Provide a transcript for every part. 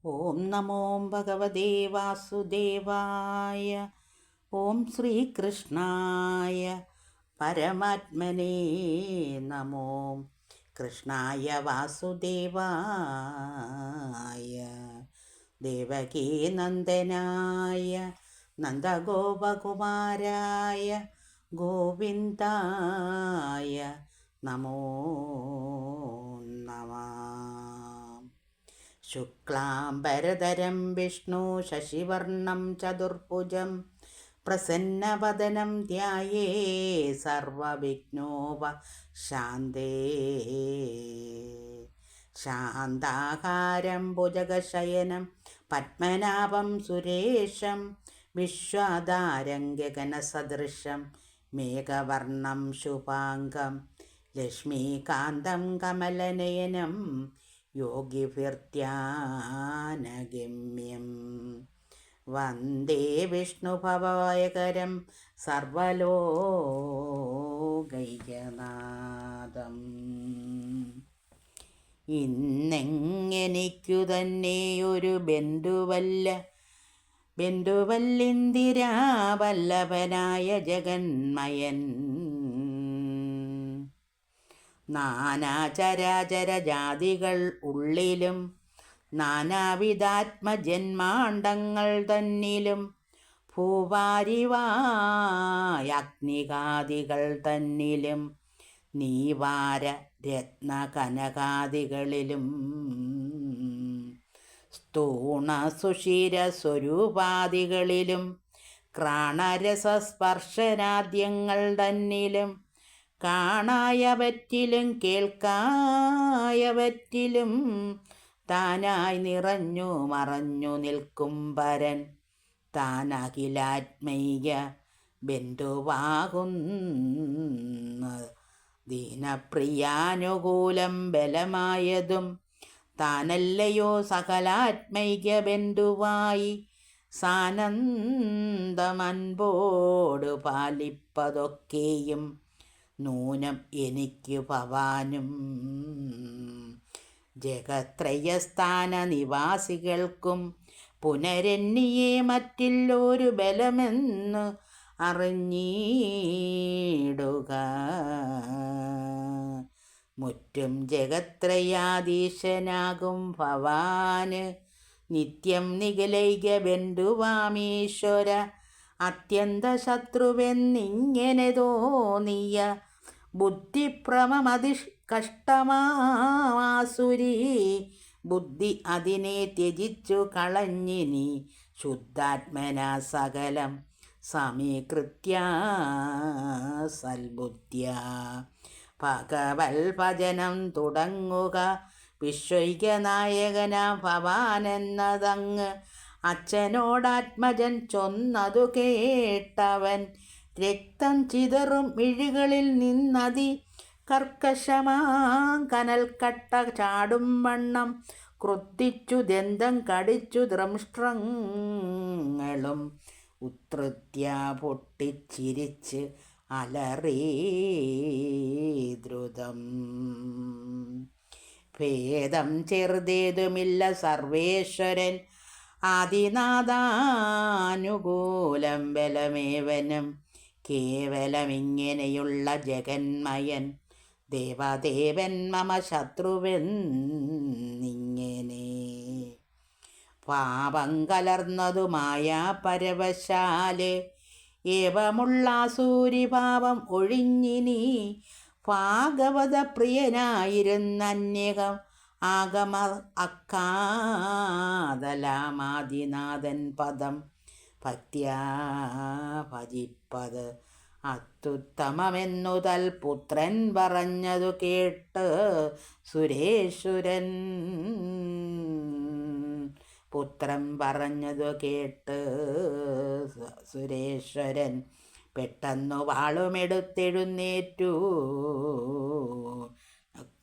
ഓം നമോ ഭഗവതേ വാസുദേവായ. ഓം ശ്രീകൃഷ്ണായ പരമാത്മനേ നമോ. കൃഷ്ണായ വാസുദേവായ ദേവകീ നന്ദനായ നന്ദഗോപകുമാരായ ഗോവിന്ദായ നമോ നമഃ. ശുക്ലാംബരധരം വിഷ്ണു ശശിവർണം ചതുർഭുജം പ്രസന്നവദനം ധ്യായേ സർവവിഘ്നോപശാന്തേ. ശാന്താകാരം ഭുജഗശയനം പത്മനാഭം സുരേശം വിശ്വാധാരം ഗഗനസദൃശം മേഘവർണം ശുഭാംഗം ലക്ഷ്മീകാന്തം കമലനയനം യോഗിഭിർധ്യാനഗമ്യം. വന്ദേ വിഷ്ണുഭവഭയകരം സർവലോകൈകനാഥം. ഇന്നെങ്ങെനിക്കു തന്നെയൊരു ബന്ധുവല്ലിന്ദിരാവല്ലഭനായ ജഗന്മയൻ. നാനാചരാചര ജാതികൾ ഉള്ളിലും നാനാവിധാത്മജന്മാണ്ടങ്ങൾ തന്നിലും ഭൂവാരിവായഗ്നികാദികൾ തന്നിലും നീവാര രത്ന കനകാദികളിലും സ്ഥൂണ സുഷിര സ്വരൂപാദികളിലും ക്രാണരസസ്പർശനാദ്യങ്ങൾ തന്നിലും കാണായവറ്റിലും കേൾക്കായവറ്റിലും താനായി നിറഞ്ഞു മറഞ്ഞു നിൽക്കും പരൻ താനഖിലാത്മൈക ബന്ധുവാകുന്ന ദീനപ്രിയാനുകൂലം ബലമായതും താനല്ലയോ സകലാത്മൈക ബന്ധുവായി സാനന്ദമൻപോടു പാലിപ്പതൊക്കെയും നൂനം എനിക്ക് ഭവാനും ജഗത്രയസ്ഥാന നിവാസികൾക്കും പുനരന്യെ മറ്റില്ലൊരു ബലമെന്ന് അറിഞ്ഞിടുക. മുറ്റും ജഗത്രയാധീശനാകും ഭവാന് നിത്യം നിഖിലൈക ബന്ധുവാമീശ്വര. അത്യന്ത ശത്രുവെന്നിങ്ങനെ തോന്നിയ ബുദ്ധിഭ്രമമതി കഷ്ടമാസുരി ബുദ്ധി അതിനെ ത്യജിച്ചു കളഞ്ഞിനി ശുദ്ധാത്മന സകലം സമീകൃത്യ സൽബുദ്ധ്യ ഭഗവൽ ഭജനം തുടങ്ങുക. വിശ്വൈകനായകന ഭവാനെന്നതങ്ങ് അച്ഛനോടാത്മജൻ ചൊന്നതു കേട്ടവൻ രക്തം ചിതറും മിഴികളിൽ നിന്നതി കർക്കശമാം കനൽക്കട്ട ചാടും വണ്ണം ക്രുദ്ധിച്ചു ദന്തം കടിച്ചു ദ്രംഷ്ട്രങ്ങളും ഉത്രത്യ പൊട്ടിച്ചിരിച്ച് അലറി ദ്രുതം. ഭേദം ചെറുതേതുമില്ല സർവേശ്വരൻ ആദിനാഥാനുകൂലം ബലമേവനും കേവലമിങ്ങനെയുള്ള ജഗന്മയൻ ദേവദേവൻ മമ ശത്രുവെന്നിങ്ങനെ. പാപം കലർന്നതുമായ പരവശാല് ഏവമുള്ള സൂര്യഭാവം ഒഴിഞ്ഞിനി ഭാഗവത പ്രിയനായിരുന്നന്യകം ആഗമ അക്കാതലാമാദിനാഥൻ പദം ഭക്ത്യാ ഭജിപ്പത് അത്യുത്തമമെന്നു തൽപുത്രൻ പറഞ്ഞതു കേട്ട് സുരേശ്വരൻ. പുത്രൻ പറഞ്ഞതു കേട്ട് സുരേശ്വരൻ പെട്ടെന്നു വാളുമെടുത്തെഴുന്നേറ്റു.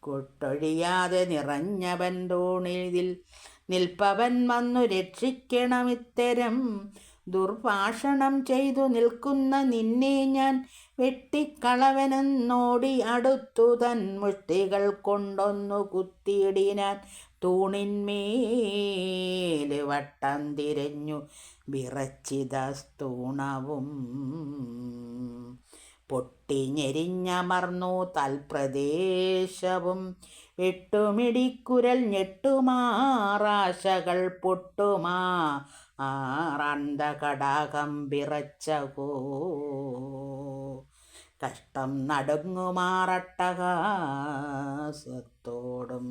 കൊട്ടൊഴിയാതെ നിറഞ്ഞവൻ തോണിതിൽ നിൽപ്പവൻ വന്നു രക്ഷിക്കണമിത്തരം ദുർഭാഷണം ചെയ്തു നിൽക്കുന്ന നിന്നെ ഞാൻ വെട്ടിക്കളവനെന്നോടി അടുത്തു തൻ മുഷ്ടികൾ കൊണ്ടൊന്നു കുത്തിയിടിനാൻ തൂണിന്മേൽ വട്ടം തിരിഞ്ഞു വിറച്ചിതസ്തൂണവും പൊട്ടിഞ്ഞെരിഞ്ഞമർന്നു തൽപ്രദേശവും വെട്ടുമിടിക്കുരൽ ഞെട്ടുമാറാശകൾ പൊട്ടുമാറാന്തകടാകം വിറച്ചകോ കഷ്ടം നടുങ്ങുമാറട്ടഹാസത്തോടും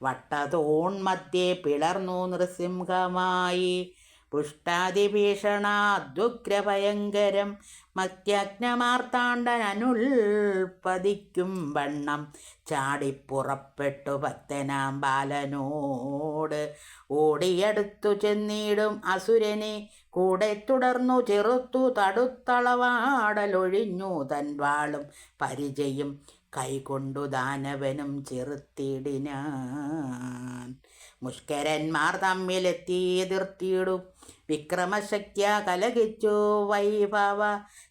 വട്ടതോൺ മധ്യേ പിളർന്നു നൃസിംഹമായി പുഷ്ടാതിഭീഷണാദ്യുഗ്രഭയങ്കരം മധ്യജ്ഞമാർത്താണ്ഡനുൽപ്പതിക്കും വണ്ണം ചാടിപ്പുറപ്പെട്ടു ഭക്തനാം ബാലനോട് ഓടിയടുത്തു ചെന്നിടും അസുരനെ കൂടെ തുടർന്നു ചെറുത്തു തടുത്തളവാടലൊഴിഞ്ഞു തൻ വാളും പരിചയും കൈകൊണ്ടു ദാനവനും ചെറുത്തിടിനാൻ. മുഷ്കരന്മാർ തമ്മിലെത്തി എതിർത്തിയിടും വിക്രമശക്തിയ കലകിച്ചു വൈഭവ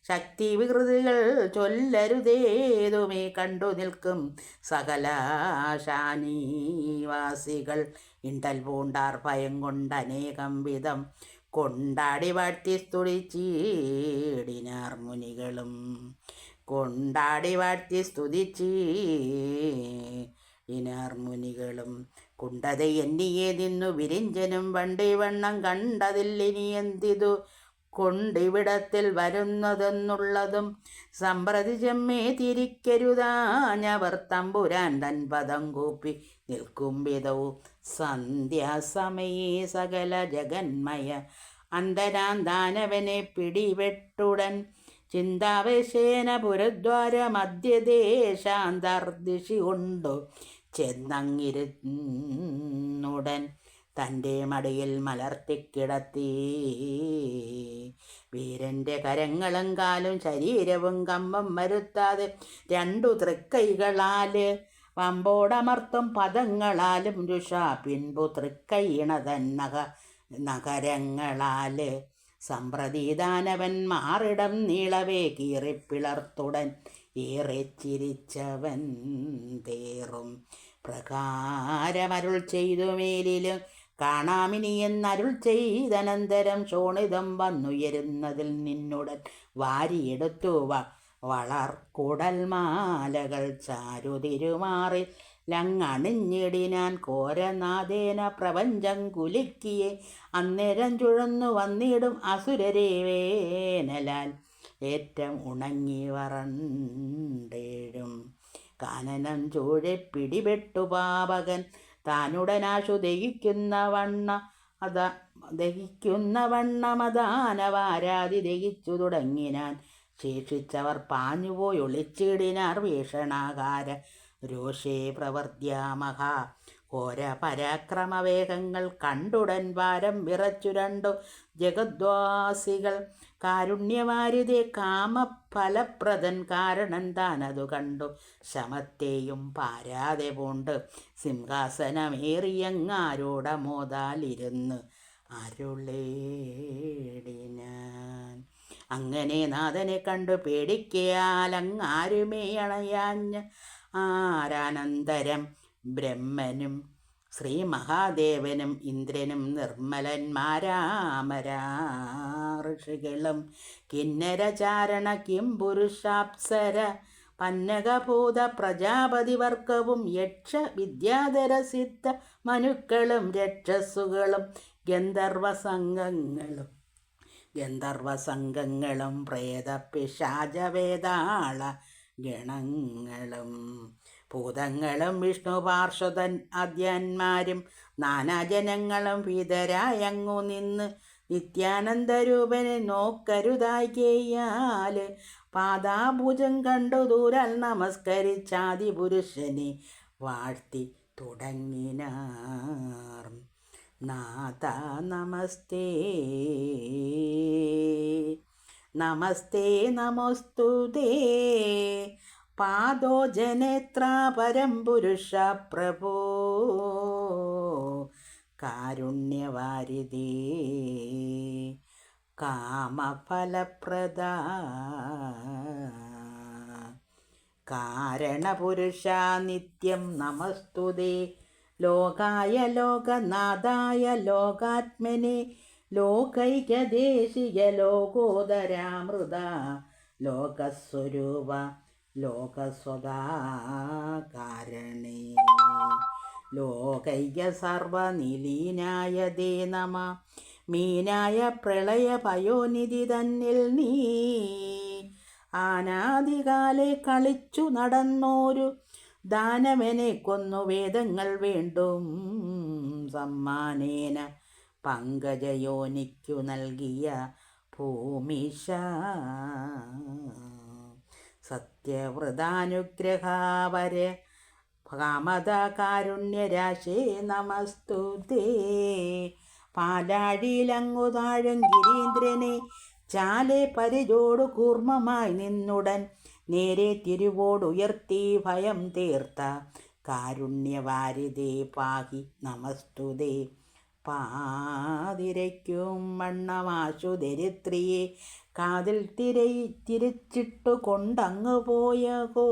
ശക്തി വികൃതികൾ ചൊല്ലരുതേതുമേ കണ്ടു നിൽക്കും സകല ശാനീവാസികൾ ഇണ്ടൽ പൂണ്ടാർ ഭയം കൊണ്ടനേകം വിധം കൊണ്ടാടി വാഴ്ത്തി സ്തുതിച്ചിടിനാർ മുനികളും കൊണ്ടാടി വാഴ്ത്തി സ്തുതിച്ചിടിനാർ മുനികളും. കുണ്ടത എന്നിയെ നിന്നു വിരിഞ്ചനും വണ്ടി വണ്ണം കണ്ടതില്ലിനി എന്തിതു കൊണ്ടിവിടത്തിൽ വരുന്നതെന്നുള്ളതും സമ്പ്രതി ചെമ്മേ തിരിക്കരുതാഞ്ഞവർ തമ്പുരാൻ തൻ പദം കൂപ്പി നിൽക്കും വിധവും സന്ധ്യാസമയേ സകല ജഗന്മയ അന്തരാൻ ദാനവനെ പിടിവെട്ടുടൻ ചിന്താവേശേന പുരദ്വാര മധ്യദേശാന്തർദിശി കൊണ്ടു ചെന്നങ്ങിരുന്നുടൻ തൻ്റെ മടിയിൽ മലർത്തിക്കിടത്തി. വീരൻ്റെ കരങ്ങളും കാലും ശരീരവും കമ്പം വരുത്താതെ രണ്ടു തൃക്കൈകളാൽ വമ്പോടമർത്തും പദങ്ങളാലും രുഷ പിൻപു തൃക്കൈണതൻ നഗരങ്ങളാൽ സമ്പ്രതിദാനവൻ മാറിടം നീളവേ കീറിപ്പിളർത്തുടൻ ഏറെ ചിരിച്ചവൻ തേറും പ്രകാരമരുൾ ചെയ്തു മേലിലും കാണാമിനി എന്നരുൾ ചെയ്തനന്തരം ശോണിതം വന്നുയരുന്നതിൽ നിന്നുടൻ വാരിയെടുത്തു വളർക്കുടൽമാലകൾ ചാരുതിരുമാറി ലങ്ങണിഞ്ഞിടിനാൻ കോരനാഥേന പ്രപഞ്ചം കുലുക്കിയെ അന്നേരം ചുഴന്നു വന്നിടും അസുരരെ വേനലാൽ ഏറ്റം ഉണങ്ങി വറണ്ടേഴും കാനനം ചൂഴെ പിടിപെട്ടു പാപകൻ താനുടനാശു ദഹിക്കുന്ന വണ്ണമദാനവാരാതി ദഹിച്ചു തുടങ്ങിനാൻ. ശേഷിച്ചവർ പാഞ്ഞുപോയി ഒളിച്ചിടിനാർ ഭീഷണാകാര രോഷേ പ്രവർദ്യാമഹ ഘോര പരാക്രമവേഗങ്ങൾ കണ്ടുടൻ വാരം വിറച്ചു രണ്ടു ജഗദ്വാസികൾ. കാരുണ്യവാരിതെ കാമഫലപ്രദൻ കാരണൻ താനതു കണ്ടു ശമത്തെയും പാരാതെ പോണ്ട് സിംഹാസനമേറിയങ്ങാരോടമോതാലിരുന്ന് അരുളേടിനാൻ. അങ്ങനെ നാഥനെ കണ്ടു പേടിക്കയാലങ്ങാരുമേ അണയാഞ്ഞ ആരാനന്തരം ബ്രഹ്മനും ശ്രീ മഹാദേവനും ഇന്ദ്രനും നിർമ്മലന്മാരാമരാഋഷികളും കിന്നരചാരണ കിംപുരുഷാപ്സര പന്നകഭൂത പ്രജാപതിവർഗവും യക്ഷ വിദ്യാധര സിദ്ധ മനുക്കളും രക്ഷസുകളും ഗന്ധർവസംഘങ്ങളും പ്രേതപിശാചവേതാള ഗണങ്ങളും ഭൂതങ്ങളും വിഷ്ണു പാർശ്വതൻ അദ്യന്മാരും നാനാജനങ്ങളും ഭീതരായങ്ങു നിന്ന് നിത്യാനന്ദരൂപനെ നോക്കരുതായികയാൽ പാദാഭുജം കണ്ടു ദൂരാൽ നമസ്കരിച്ചാദിപുരുഷനെ വാഴ്ത്തി തുടങ്ങിനാർ. നാഥ നമസ്തേ നമസ്തേ നമോസ്തുതേ പാദോ ജനേത്ര പരം പുരുഷ പ്രഭോ കാരുണ്യവാരിധി കാമഫലപ്രദ കാരണപുരുഷ നിത്യം നമസ്തുതേ ലോകായ ലോകനാഥായ ലോകാത്മനെ ലോകൈകദേശിക ലോകോദരാമൃത ലോകസ്വരൂപ ലോകസ്വതാകാരണേ ലോകൈക സർവനിലീനായ ദേ നമ മീനായ പ്രളയ പയോനിധി തന്നിൽ നീ ആനാദികാലെ കളിച്ചു നടന്നോരു ദാനവനെ കൊന്നു വേദങ്ങൾ വേണ്ടും സമ്മാനേന പങ്കജയോനിക്കു നൽകിയ ഭൂമിശ സത്യവ്രതാനുഗ്രഹാവര കാമത കാരുണ്യരാശേ നമസ്തുതേ പാലാഴിയിലങ്ങു താഴും ഗിരീന്ദ്രനെ ചാലെ പരിചോടു കൂർമ്മമായി നിന്നുടൻ നേരെ തിരുവോടുയർത്തി ഭയം തീർത്ത കാരുണ്യവാരിതേ പാഹി നമസ്തുതേ പാതിരയ്ക്കും വണ്ണമാശു ദരിദ്രിയെ കാതിൽ തിരിച്ചിട്ടു കൊണ്ടങ്ങു പോയകോ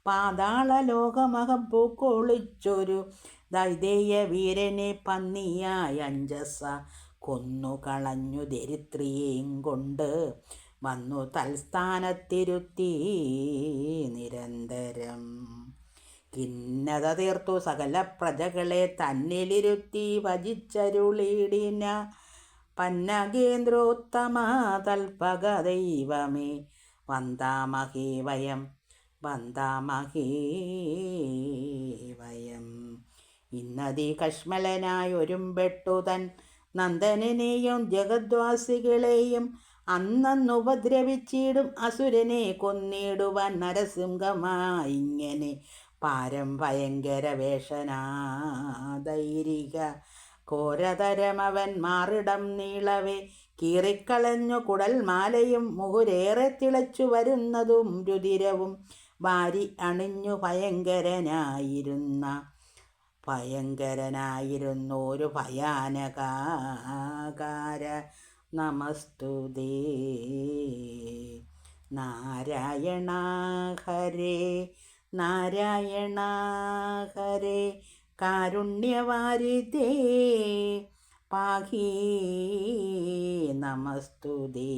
പാതാള ലോകമകം പൂക്കൊളിച്ചൊരു ദൈതേയ വീരനെ പന്നിയായ അഞ്ജസ കൊന്നു കളഞ്ഞു ദരിദ്രിയേയും കൊണ്ട് വന്നു തൽസ്ഥാനത്തിരുത്തി നിരന്തരം ഖിന്നത തീർത്തു സകല പ്രജകളെ തന്നിലിരുത്തി ഭജിച്ചരുളിടിന പന്നഗേന്ദ്രോത്തമ തൽപക ദൈവമേ വന്ദാമഹേ വയം ഇന്നതി കശ്മലനായൊരുമ്പെട്ടു തൻ നന്ദനെയും ജഗദ്വാസികളെയും അന്നുപദ്രവിച്ചിടും അസുരനെ കൊന്നിടുവാൻ നരസിംഹമായിങ്ങനെ പാരം ഭയങ്കര വേഷനാദൈരിക ഘോരതരമവൻ മാറിടം നീളവേ കീറിക്കളഞ്ഞു കുടൽമാലയും മുകുരേറെ തിളച്ചു വരുന്നതും രുതിരവും വാരി അണിഞ്ഞു ഭയങ്കരനായിരുന്നൊരു ഭയാനകാകാര നമസ്തുതേ നാരായണ ഹരേ നാരായണ ഹരേ കാരുണ്യവാരിതേ പാഹി നമസ്തുതേ